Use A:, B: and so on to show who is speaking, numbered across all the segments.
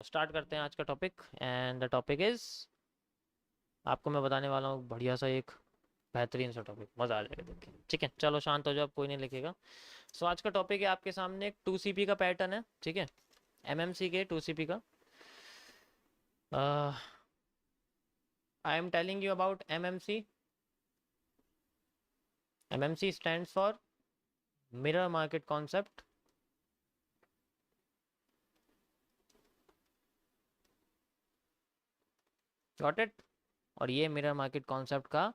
A: Start करते हैं आज का topic and the topic is, आपको मैं बताने वाला हूँ बढ़िया सा एक बेहतरीन सा टॉपिक, मज़ा आ जाएगा देख के। ठीक है, चलो शांत हो जाओ, अब कोई नहीं लिखेगा। सो आज का टॉपिक है आपके सामने एक 2CP का पैटर्न है। ठीक है, MMC के 2CP का। I am telling you about MMC. MMC stands for mirror market concept. Got it? और ये मिरर मार्केट कॉन्सेप्ट का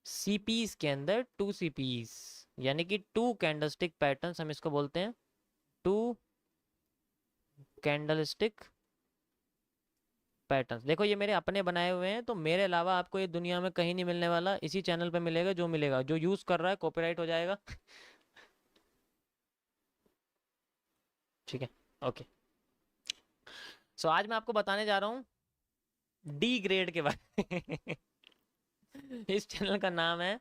A: CPs के अंदर 2CPs, यानी कि टू कैंडलस्टिक पैटर्न्स हम इसको बोलते हैं। Two candlestick patterns. देखो ये मेरे अपने बनाए हुए हैं, तो मेरे अलावा आपको ये दुनिया में कहीं नहीं मिलने वाला, इसी चैनल पे मिलेगा। जो मिलेगा, जो यूज़ कर रहा है कॉपीराइट हो जाएगा। ठीक है, ओके। सो आज मैं आपको बताने जा रहा हूँ डी ग्रेड के बारे में। इस चैनल का नाम है,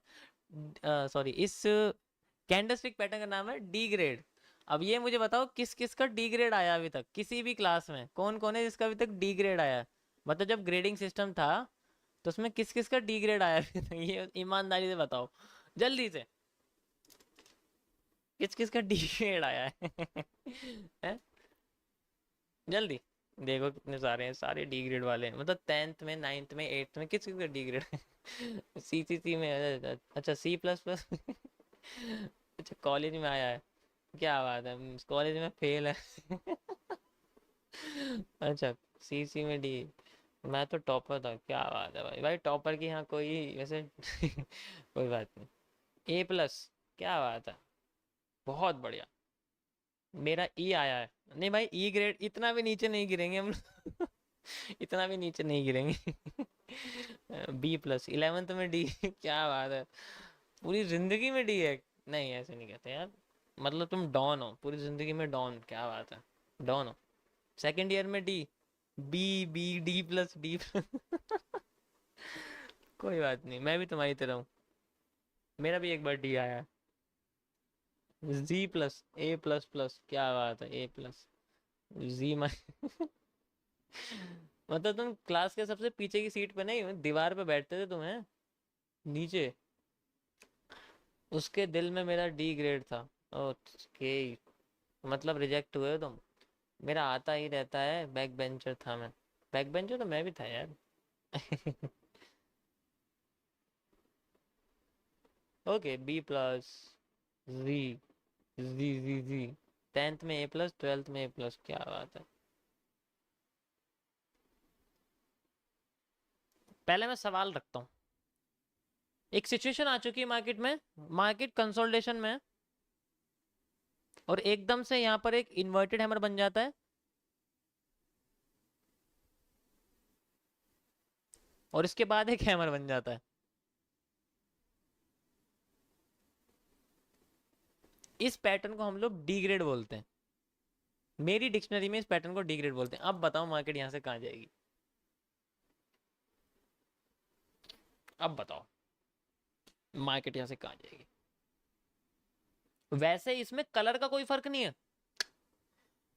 A: सॉरी, इस कैंडलस्टिक पैटर्न का नाम है डी ग्रेड। अब ये मुझे बताओ किस किस का डी ग्रेड आया अभी तक, किसी भी क्लास में कौन कौन है जिसका अभी तक डी ग्रेड आया है? मतलब जब ग्रेडिंग सिस्टम था तो उसमें किस किस का डी ग्रेड आया अभी तक? ये ईमानदारी से बताओ, जल्दी से, किस किस का डी ग्रेड आया है? हैं? जल्दी देखो कितने सारे हैं, सारे डी ग्रेड वाले हैं। मतलब 10th में, 9th में, 8th में किस किस का डी ग्रेड है? CCC में, अच्छा C++। अच्छा, कॉलेज में आया है, क्या बात है, कॉलेज में फेल है। अच्छा, CC में डी। मैं तो टॉपर था, क्या बात है भाई, भाई टॉपर की यहाँ कोई वैसे कोई बात नहीं। A+, क्या बात है, बहुत बढ़िया। मेरा E आया है। नहीं भाई, E ग्रेड इतना भी नीचे नहीं गिरेंगे हम लोग। इतना भी नीचे नहीं गिरेंगे। B+, 11th में D। क्या बात है, पूरी जिंदगी में D है? नहीं, ऐसे नहीं कहते यार। मतलब तुम डॉन हो, पूरी जिंदगी में डॉन, क्या बात है, डॉन हो। सेकेंड ईयर में D, D+D+। कोई बात नहीं, मैं भी तुम्हारी तरह हूँ। मेरा भी एक बार D आया है। Z+, A++, क्या बात है, A+, Z माइ। मतलब तुम क्लास के सबसे पीछे की सीट पे नहीं, दीवार पे बैठते थे तुम्हें नीचे। उसके दिल में मेरा D ग्रेड था। ओके, मतलब रिजेक्ट हुए हो तुम। मेरा आता ही रहता है, बैक बेंचर था मैं। बैक बेंचर तो मैं भी था यार। ओके, B+, जी, जी। 10th में A+, 12th में A+, क्या बात है। पहले मैं सवाल रखता हूँ। एक सिचुएशन आ चुकी है मार्केट में, मार्केट कंसोलिडेशन में, और एकदम से यहाँ पर एक इन्वर्टेड हैमर बन जाता है, और इसके बाद एक हैमर बन जाता है। इस पैटर्न को हम लोग डी ग्रेड बोलते हैं। मेरी डिक्शनरी में इस पैटर्न को डी ग्रेड बोलते हैं। अब बताओ मार्केट यहाँ से कहाँ जाएगी? अब बताओ मार्केट यहाँ से कहाँ जाएगी? वैसे इसमें कलर का कोई फर्क नहीं है।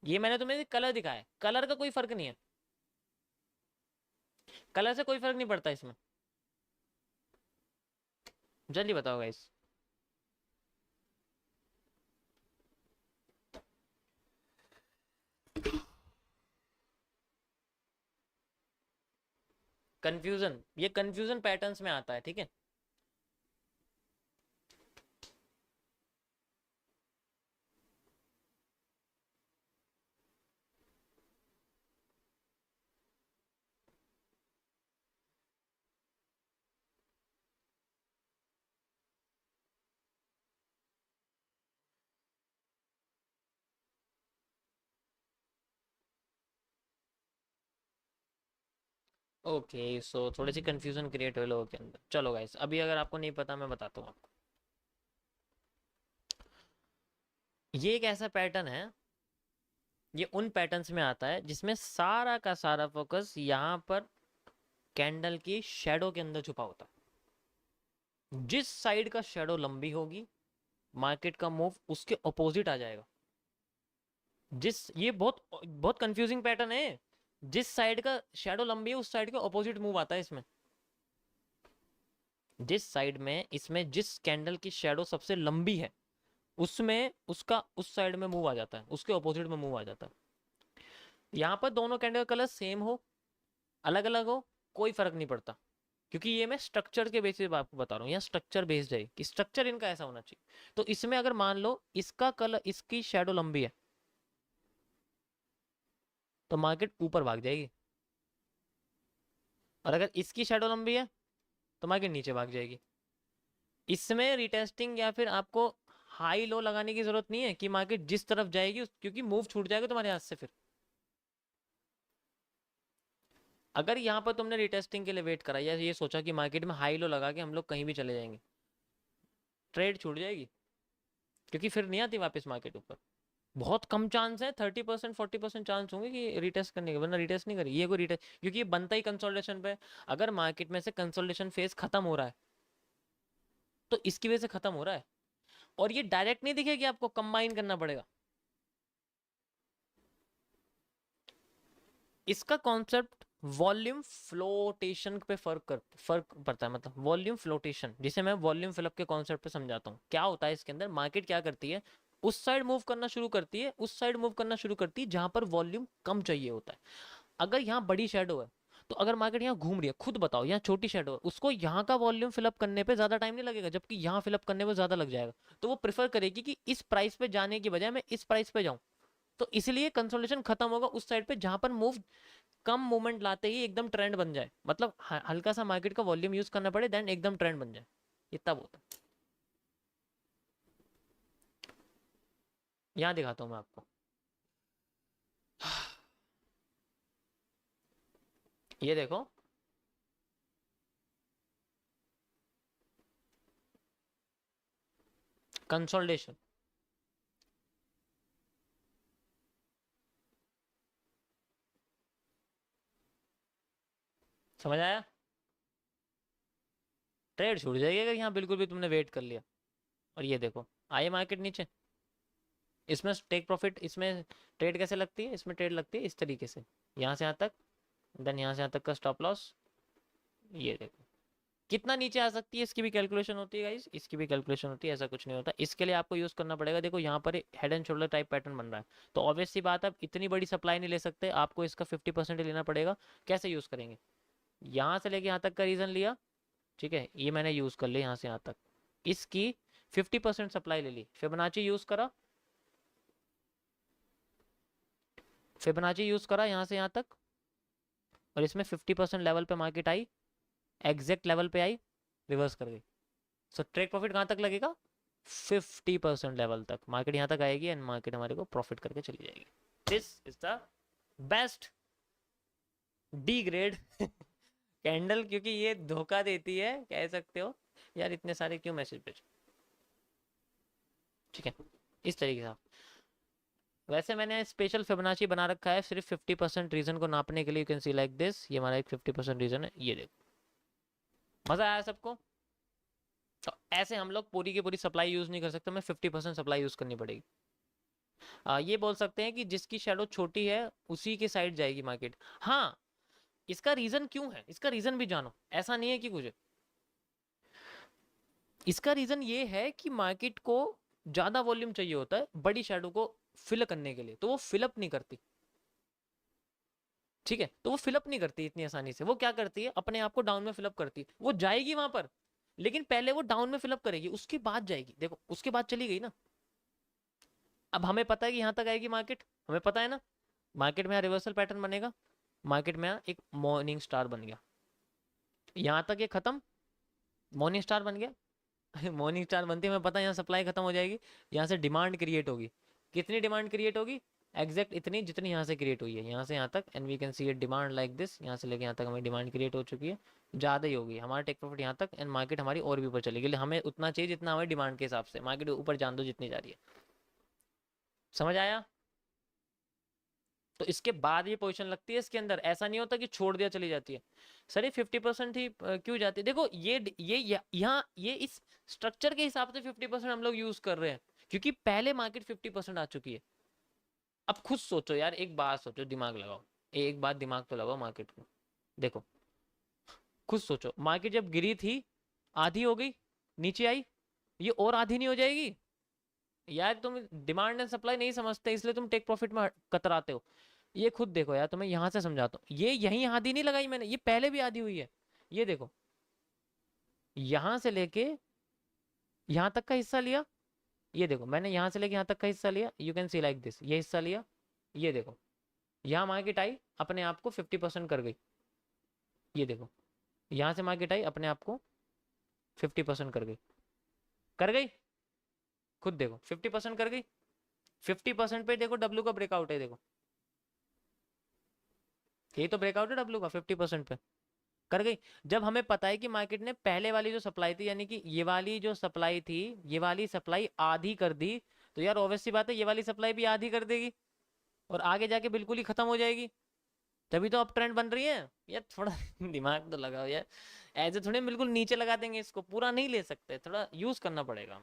A: ये मैंने तुम्हें कलर दिखाया, कलर का कोई फर्क नहीं है। कलर से कोई फर्क नहीं पड़ता इसमें। जल्दी बताओ गाइस। कंफ्यूजन, ये कंफ्यूजन पैटर्न्स में आता है, ठीक है। ओके, सो थोड़ी सी कंफ्यूजन क्रिएट हो लोगों के अंदर। चलो गाइस, अभी अगर आपको नहीं पता मैं बताता हूँ आपको। ये एक ऐसा पैटर्न है, ये उन पैटर्न्स में आता है जिसमें सारा का सारा फोकस यहाँ पर कैंडल की शेडो के अंदर छुपा होता है। जिस साइड का शेडो लंबी होगी, मार्केट का मूव उसके अपोजिट आ जाएगा। जिस, ये बहुत बहुत कंफ्यूजिंग पैटर्न है। जिस साइड का शेडो लंबी है उस साइड के ऑपोजिट मूव आता है इसमें। जिस साइड में इसमें जिस कैंडल की शेडो सबसे लंबी है उसमें उसका उस साइड में मूव आ जाता है, उसके ऑपोजिट में मूव आ जाता है। यहाँ पर दोनों कैंडल का कलर सेम हो अलग अलग हो कोई फर्क नहीं पड़ता, क्योंकि ये मैं स्ट्रक्चर के बेसिस पे आपको बता रहा हूँ, यहाँ स्ट्रक्चर बेस्ड है कि स्ट्रक्चर इनका ऐसा होना चाहिए। तो इसमें अगर मान लो इसका कलर इसकी शेडो लंबी है तो मार्केट ऊपर भाग जाएगी, और अगर इसकी शेडो लंबी है तो मार्केट नीचे भाग जाएगी। इसमें रिटेस्टिंग या फिर आपको हाई लो लगाने की जरूरत नहीं है कि मार्केट जिस तरफ जाएगी, क्योंकि मूव छूट जाएगा तुम्हारे हाथ से। फिर अगर यहाँ पर तुमने रिटेस्टिंग के लिए वेट करा या ये सोचा कि मार्केट में हाई लो लगा के हम लोग कहीं भी चले जाएंगे, ट्रेड छूट जाएगी, क्योंकि फिर नहीं आती वापस मार्केट ऊपर। बहुत कम चांस है, 30% 40% चांस होंगे कि रिटेस्ट करने के, वरना रिटेस्ट नहीं करेगी ये कोई रिटेस्ट, क्योंकि ये बनता ही कंसोलिडेशन पे। अगर मार्केट में से कंसोलिडेशन फेज खत्म हो रहा है तो इसकी वजह से खत्म हो रहा है, और ये डायरेक्ट नहीं दिखेगी, आपको कंबाइन करना पड़ेगा। इसका कॉन्सेप्ट वॉल्यूम फ्लोटेशन पे फर्क पड़ता है, मतलब वॉल्यूम फ्लोटेशन, जिसे मैं वॉल्यूम फिलअप के कॉन्सेप्ट पे समझाता हूँ। क्या होता है इसके अंदर, मार्केट क्या करती है, उस साइड मूव करना शुरू करती है, उस साइड मूव करना शुरू करती है जहां पर वॉल्यूम कम चाहिए होता है। अगर यहाँ बड़ी शेडो है तो अगर मार्केट यहाँ घूम रही है, खुद बताओ यहाँ छोटी शेडो है, उसको यहाँ का वॉल्यूम फिलअप करने पे ज्यादा टाइम नहीं लगेगा, जबकि यहाँ फिलअप करने में ज्यादा लग जाएगा। तो वो प्रेफर करेगी कि इस प्राइस पे जाने की बजाय मैं इस प्राइस पे जाऊं। तो इसलिए कंसोलिडेशन खत्म होगा उस साइड पे जहां पर मूव कम मूवमेंट लाते ही एकदम ट्रेंड बन जाए, मतलब हल्का सा मार्केट का वॉल्यूम यूज करना पड़े देन एकदम ट्रेंड बन जाए, इतना बहुत है। यहाँ दिखाता हूँ मैं आपको, ये देखो कंसोलिडेशन, समझ आया। ट्रेड छूट जाएगी अगर यहाँ बिल्कुल भी तुमने वेट कर लिया। और ये देखो आए मार्केट नीचे, इसमें टेक प्रॉफिट, इसमें ट्रेड कैसे लगती है, इसमें ट्रेड लगती है इस तरीके से, यहाँ से यहाँ तक, देन यहाँ से यहाँ तक का स्टॉप लॉस। ये देखो कितना नीचे आ सकती है, इसकी भी कैलकुलेशन होती है गाइस, इसकी भी कैलकुलेशन होती है, ऐसा कुछ नहीं होता। इसके लिए आपको यूज करना पड़ेगा, देखो यहाँ पर head and shoulder type pattern बन रहा है, तो ऑब्वियस सी बात है आप इतनी बड़ी सप्लाई नहीं ले सकते, आपको इसका 50% लेना पड़ेगा। कैसे यूज करेंगे, यहाँ से लेके यहाँ तक का रीजन लिया, ठीक है, ये मैंने यूज कर लिया यहाँ से यहाँ तक, इसकी 50% सप्लाई ले ली, फिबोनाची यूज करा, फिबोनाची यूज करा यहाँ से यहाँ तक, और इसमें 50% लेवल पे मार्केट आई, एग्जैक्ट लेवल पे आई, रिवर्स कर गई। सो ट्रेक प्रॉफिट कहाँ तक लगेगा, 50% लेवल तक मार्केट यहाँ तक आएगी एंड मार्केट हमारे को प्रॉफिट करके चली जाएगी। This is the best D grade candle, क्योंकि ये धोखा देती है, कह सकते हो यार इतने सारे क्यों मैसेज भेज, ठीक है, इस तरीके से। वैसे मैंने स्पेशल फिबोनाची बना रखा है सिर्फ 50% रीजन को नापने के लिए, you can see like this, ये हमारा एक 50% रीजन है, ये देखो। मजा आया सबको। तो ऐसे हम लोग पूरी की पूरी सप्लाई यूज नहीं कर सकते, हमें 50% सप्लाई यूज करनी पड़ेगी। ये बोल सकते हैं कि जिसकी शेडो छोटी है उसी के साइड जाएगी मार्केट। हाँ, इसका रीजन क्यों है, इसका रीजन भी जानो, ऐसा नहीं है कि कुछ, इसका रीजन ये है कि मार्केट को ज्यादा वॉल्यूम चाहिए होता है बड़ी शेडो को फिल करने के लिए, तो वो फिलअप नहीं करती, ठीक है, तो वो फिलअप नहीं करती इतनी आसानी से। वो क्या करती है, अपने आप को डाउन में फिलअप करती है, वो जाएगी वहां पर, लेकिन पहले वो डाउन में फिलअप करेगी, उसके बाद जाएगी, देखो उसके बाद चली गई ना। अब हमें पता है कि यहाँ तक आएगी मार्केट, हमें पता है ना, मार्केट में यहाँ रिवर्सल पैटर्न बनेगा, मार्केट में यहाँ एक मॉर्निंग स्टार बन गया, यहाँ तक ये खत्म, मॉर्निंग स्टार बन गया मॉर्निंग स्टार बनती है, हमें पता है यहाँ सप्लाई खत्म हो जाएगी, यहाँ से डिमांड क्रिएट होगी। कितनी डिमांड क्रिएट होगी, एग्जैक्ट इतनी जितनी यहाँ से क्रिएट हुई है, यहाँ से यहाँ तक, and we can see a demand like this, यहाँ से लेके यहाँ तक हमें डिमांड क्रिएट हो चुकी है, ज़्यादा ही होगी हमारा टेक प्रॉफिट यहाँ तक, एंड मार्केट हमारी और भी ऊपर चलेगी, हमें उतना चाहिए जितना हमारी डिमांड के हिसाब से, मार्केट ऊपर जान दो जितनी जा रही है। समझ आया। तो इसके बाद ये पोजीशन लगती है इसके अंदर, ऐसा नहीं होता कि छोड़ दिया चली जाती है। सर ये 50% ही क्यों जाती है, देखो ये यहाँ ये इस स्ट्रक्चर के हिसाब से 50% हम लोग यूज कर रहे हैं, क्योंकि पहले मार्केट 50% आ चुकी है। अब खुद सोचो यार, एक बात सोचो, दिमाग लगाओ, एक बात दिमाग तो लगाओ मार्केट को, देखो खुद सोचो, मार्केट जब गिरी थी आधी हो गई, नीचे आई, ये और आधी नहीं हो जाएगी? यार तुम डिमांड एंड सप्लाई नहीं समझते, इसलिए तुम टेक प्रॉफिट में कतराते हो। ये खुद देखो यार, तुम्हें यहां से समझाता हूँ, ये यहीं आधी नहीं लगाई मैंने, ये पहले भी आधी हुई है। ये देखो, यहां से लेके यहां तक का हिस्सा लिया, ये देखो मैंने यहां से लेके यहां तक का हिस्सा लिया, you can see like this, ये हिस्सा लिया, ये देखो यहाँ मार्केट आई अपने आप को 50% कर गई, ये देखो यहां से मार्केट आई अपने आप को 50% कर गई, कर गई, खुद देखो 50% कर गई। 50% पे देखो डब्ल्यू का ब्रेकआउट है, देखो यही तो ब्रेकआउट है डब्ल्यू का 50% पे, कर गई। जब हमें पता है कि मार्केट ने पहले वाली जो सप्लाई थी, यानी कि ये वाली जो सप्लाई थी, ये वाली सप्लाई आधी कर दी, तो यार ऑब्वियस सी बात है ये वाली सप्लाई भी आधी कर देगी और आगे जाके बिल्कुल ही खत्म हो जाएगी। तभी तो अब ट्रेंड बन रही है यार, थोड़ा दिमाग तो लगाओ यार। ऐसे थोड़े बिल्कुल नीचे लगा देंगे, इसको पूरा नहीं ले सकते, थोड़ा यूज करना पड़ेगा।